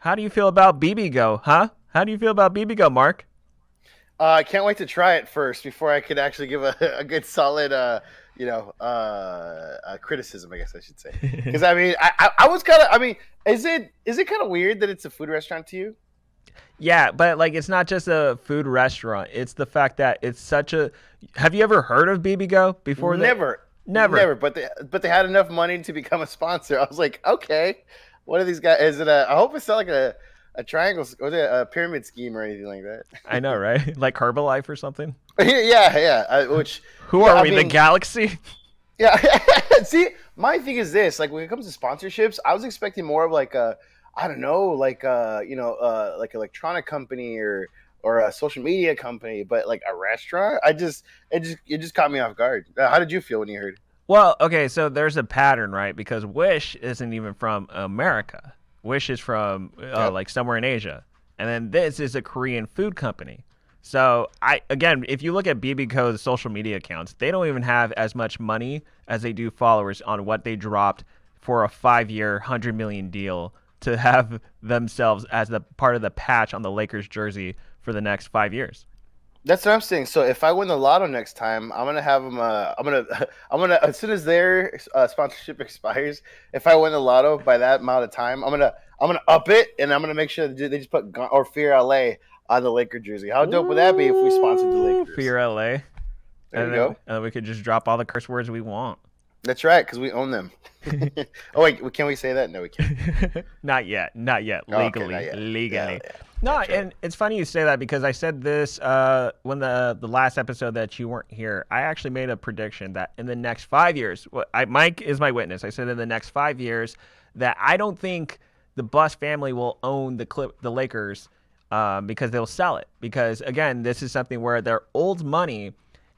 How do you feel about Bibigo, huh? How do you feel about Bibigo, Mark? I can't wait to try it first before I could actually give a good solid, criticism. I guess I should say. Because I mean, I was kind of. I mean, is it kind of weird that it's a food restaurant to you? Yeah, but like it's not just a food restaurant. It's the fact that it's such a. Have you ever heard of Bibigo before that? Never, Never. never. But they had enough money to become a sponsor. I was like, okay, what are these guys? Is it a? I hope it's not like a triangle or a pyramid scheme or anything like that. I know, right? Like Herbalife or something. Yeah, yeah. Which, Who yeah, are I we? The mean, galaxy? yeah. See, my thing is this: like when it comes to sponsorships, I was expecting more of like a, I don't know, like electronic company or a social media company, but like a restaurant. It just caught me off guard. How did you feel when you heard? Well, okay, so there's a pattern, right? Because Wish isn't even from America. Wish is from Yep. like somewhere in Asia, and then this is a Korean food company. So I again, if you look at BBCo's social media accounts, they don't even have as much money as they do followers on what they dropped for a 5-year, 100 million deal to have themselves as the part of the patch on the Lakers jersey for the next 5 years. That's what I'm saying. So if I win the lotto next time, I'm gonna have them. I'm gonna as soon as their sponsorship expires, if I win the lotto by that amount of time, I'm gonna up it, and I'm gonna make sure that they just put or Fear LA on the Laker jersey. How dope would that be if we sponsored the Ooh, Lakers? Fear LA, There and you then go. we could just drop all the curse words we want. That's right, because we own them. Oh wait, can we say that? No, we can't. Not yet, not yet. Oh, okay, not Legally, yet. Yeah, legally. yeah, No, that's right. and it's funny you say that because I said this when the last episode that you weren't here. I actually made a prediction that in the next 5 years, Mike is my witness. I said in the next 5 years that I don't think the Bus family will own the Lakers because they'll sell it. Because again, this is something where they're old money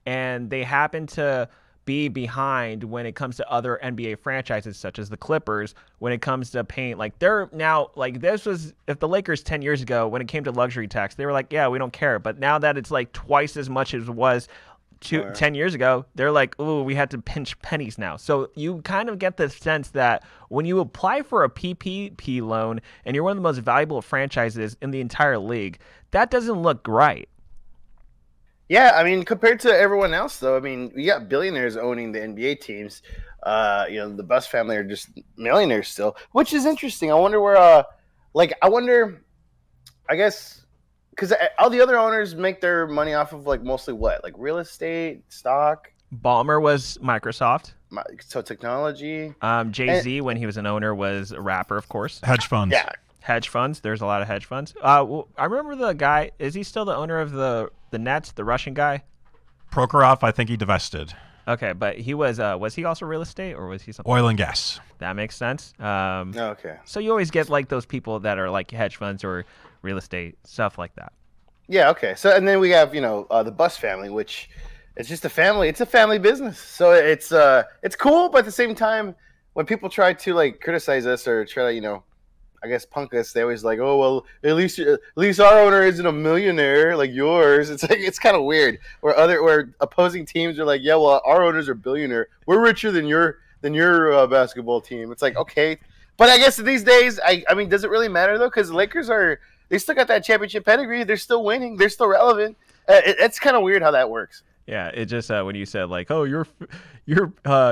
and they happen to be behind when it comes to other NBA franchises such as the Clippers when it comes to paint. Like they're now like this was if the Lakers 10 years ago when it came to luxury tax, they were like, yeah, we don't care. But now that it's like twice as much as it was Oh, yeah. 10 years ago, they're like, ooh, we had to pinch pennies now. So you kind of get the sense that when you apply for a PPP loan and you're one of the most valuable franchises in the entire league, that doesn't look right. Yeah, I mean, compared to everyone else, though, I mean, we got billionaires owning the NBA teams. The Bus family are just millionaires still, which is interesting. I wonder where, I wonder, I guess, because all the other owners make their money off of like mostly what, like real estate, stock, Ballmer was Microsoft. so technology, Jay and Z, when he was an owner, was a rapper, of course. Hedge funds. yeah, Hedge funds. There's a lot of hedge funds. I remember the guy. Is he still the owner of the Nets? The Russian guy. Prokhorov, I think he divested. Okay, but he was. Was he also real estate, or was he something Oil else? and gas. That makes sense. okay, So you always get like those people that are like hedge funds or real estate stuff like that. yeah, okay. So and then we have the Bus family, which it's just a family. It's a family business, so it's cool, but at the same time, when people try to like criticize us or try to I guess punk us. They always like, oh well, at least our owner isn't a millionaire like yours. It's like it's kind of weird. Where opposing teams are like, yeah, well, our owners are billionaire. We're richer than your basketball team. It's like okay, but I guess these days, I mean, does it really matter though? Because the Lakers they still got that championship pedigree. They're still winning. They're still relevant. It's kind of weird how that works. Yeah, it just when you said like, oh, your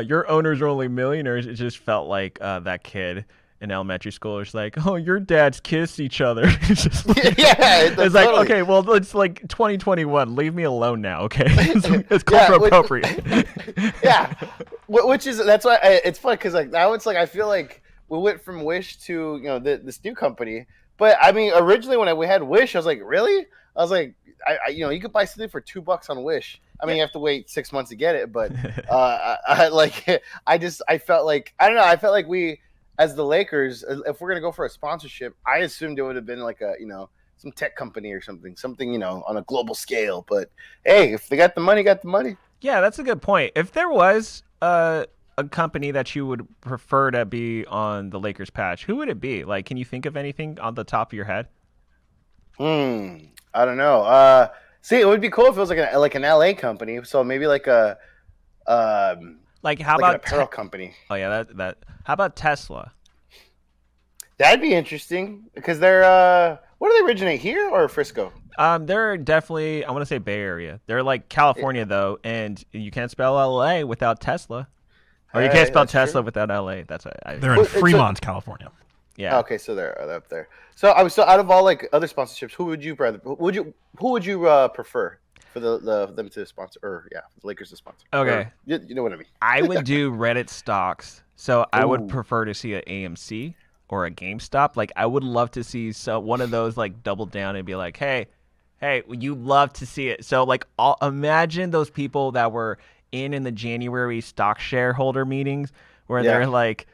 owners are only millionaires, it just felt like that kid in elementary school is like, oh, your dads kiss each other. It's just like, Yeah, it's like totally. okay, well, it's like 2021. Leave me alone now, okay? It's Yeah, culture appropriate. yeah, which is that's why it's fun because like now it's like I feel like we went from Wish to this new company. But I mean, originally when we had Wish, I was like, really? I was like, you could buy something for $2 on Wish. I mean, Yeah. you have to wait 6 months to get it, but like I felt like I don't know. I felt like we as the Lakers, if we're gonna go for a sponsorship, I assumed it would have been like a some tech company or something on a global scale. But hey, if they got the money, got the money. Yeah, that's a good point. If there was a company that you would prefer to be on the Lakers patch, who would it be? Like, can you think of anything on the top of your head? I don't know. See, it would be cool if it was like an LA company. So maybe Like, how like an about apparel company. oh yeah, that how about Tesla? That'd be interesting because they're where do they originate, here or Frisco? They're definitely, I want to say Bay Area. They're like California though, and you can't spell LA without Tesla, or you can't spell That's Tesla true. without LA. That's They're in Fremont, California. yeah. Okay, so they're up there. So I was so out of all like other sponsorships, who would you rather? Who would you prefer for them to sponsor, or the Lakers to sponsor? Okay. Or, you know what I mean? I would do Reddit stocks. So I would Ooh. prefer to see an AMC or a GameStop. Like I would love to see one of those like double down and be like, hey, you love to see it. So like, imagine those people that were in the January stock shareholder meetings where they're like,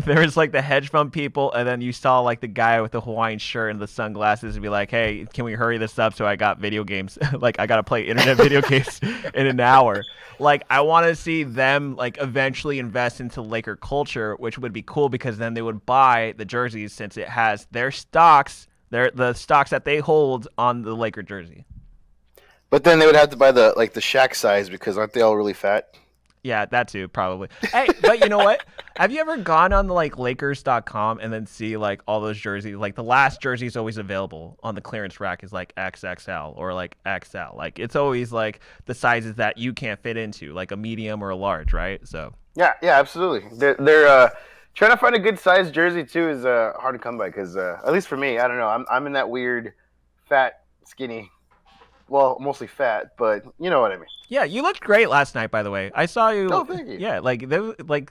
there's like the hedge fund people, and then you saw like the guy with the Hawaiian shirt and the sunglasses and be like, hey, can we hurry this up so I got video games? Like I got to play internet video games in an hour. Like I want to see them like eventually invest into Laker culture, which would be cool because then they would buy the jerseys since it has their stocks, the stocks that they hold on the Laker jersey. But then they would have to buy the Shaq size because aren't they all really fat? Yeah, that too, probably. Hey, but you know what? Have you ever gone on the like Lakers.com and then see like all those jerseys? Like the last jersey is always available on the clearance rack is like XXL or like XL. Like it's always like the sizes that you can't fit into, like a medium or a large, right? So Yeah, absolutely. They're trying to find a good size jersey too is hard to come by because at least for me, I don't know. I'm in that weird fat, skinny. Well, mostly fat, but you know what I mean. yeah, you looked great last night, by the way. I saw you. Oh, thank you. Yeah, like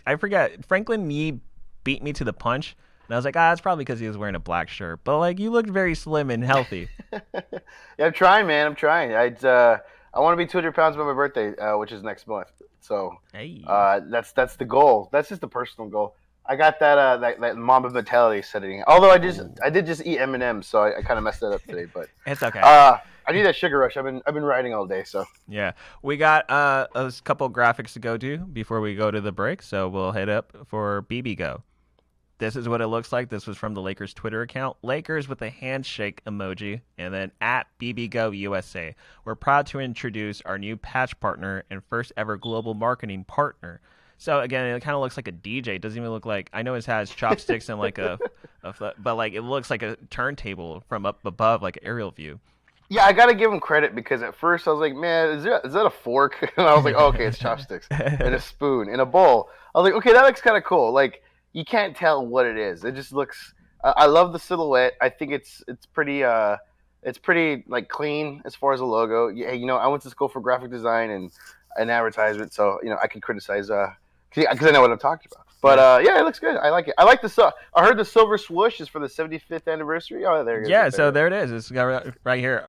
I forget. Franklin Nee beat me to the punch, and I was like, that's probably because he was wearing a black shirt. But like, you looked very slim and healthy. Yeah, I'm trying, man. I'm trying. I want to be 200 pounds by my birthday, which is next month. So Hey. that's the goal. That's just a personal goal. I got that Mamba mentality setting. Although I did just eat M&Ms, so I kind of messed that up today. But It's okay. I need that sugar rush. I've been riding all day, so. Yeah, we got a couple graphics to go to before we go to the break, so we'll hit up for Bibigo. This is what it looks like. This was from the Lakers Twitter account. Lakers with a handshake emoji, and then at Bibigo USA. We're proud to introduce our new patch partner and first ever global marketing partner. So again, it kind of looks like a DJ. It doesn't even look like, I know it has chopsticks and like but like it looks like a turntable from up above, like an aerial view. Yeah, I gotta give him credit because at first I was like, man, is that a fork? And I was like, oh, okay, it's chopsticks and a spoon and a bowl. I was like, okay, that looks kind of cool. Like you can't tell what it is. It just looks. I love the silhouette. I think it's pretty like clean as far as a logo. Yeah, I went to school for graphic design and advertisement, so I can criticize because I know what I'm talking about. But yeah, it looks good. I like it. I like I heard the silver swoosh is for the 75th anniversary. Oh, there it is. Yeah, so there it is. It's right here.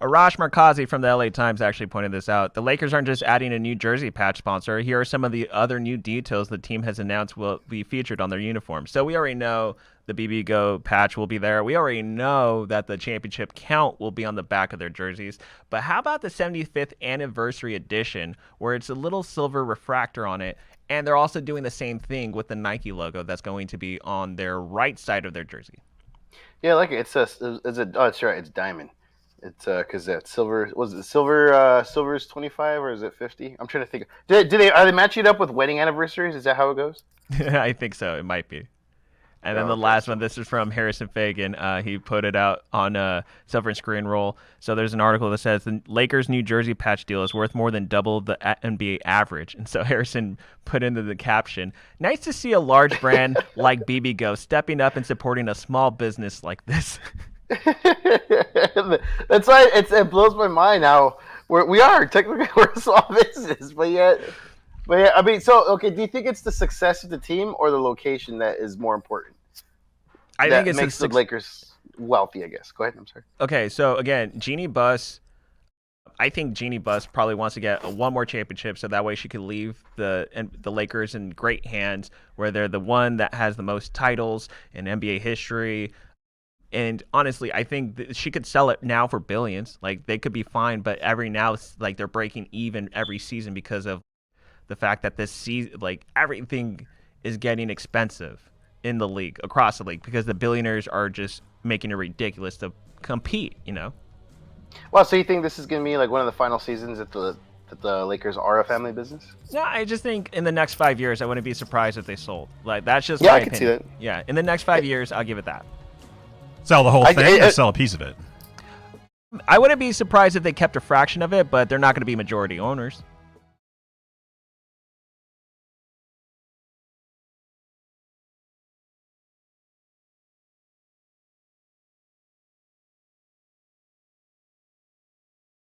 Arash Markazi from the LA Times actually pointed this out. The Lakers aren't just adding a new jersey patch sponsor. Here are some of the other new details the team has announced will be featured on their uniforms. So we already know the Bibigo patch will be there. We already know that the championship count will be on the back of their jerseys. But how about the 75th anniversary edition where it's a little silver refractor on it? And they're also doing the same thing with the Nike logo that's going to be on their right side of their jersey. Yeah, I like it. Oh, that's right. It's diamond. It's because that silver was it silver. Silver is 25 or is it 50? I'm trying to think. Are they matching it up with wedding anniversaries? Is that how it goes? I think so. It might be. And then the last one, this is from Harrison Fagan. He put it out on Silver and Screen Roll. So there's an article that says the Lakers' New Jersey patch deal is worth more than double the NBA average. And so Harrison put into the caption, nice to see a large brand like Bibigo stepping up and supporting a small business like this. That's why it blows my mind how we are technically we're a small business, but yeah, I mean, so okay. Do you think it's the success of the team or the location that is more important? I think it makes the Lakers wealthy. I guess. Go ahead. I'm sorry. Okay, so again, Jeannie Buss. I think Jeannie Buss probably wants to get one more championship, so that way she could leave the Lakers in great hands, where they're the one that has the most titles in NBA history. And honestly, I think she could sell it now for billions. Like they could be fine, but every now, like they're breaking even every season because of the fact that this season, like everything is getting expensive in the league, across the league, because the billionaires are just making it ridiculous to compete. Well, so you think this is gonna be like one of the final seasons that the that the Lakers are a family business? No, I just think in the next 5 years, I wouldn't be surprised if they sold. Like, that's just Yeah, my I can see opinion. that. Yeah, in the next 5 years, I'll give it that. Sell the whole thing or sell a piece of it? I wouldn't be surprised if they kept a fraction of it, but they're not going to be majority owners.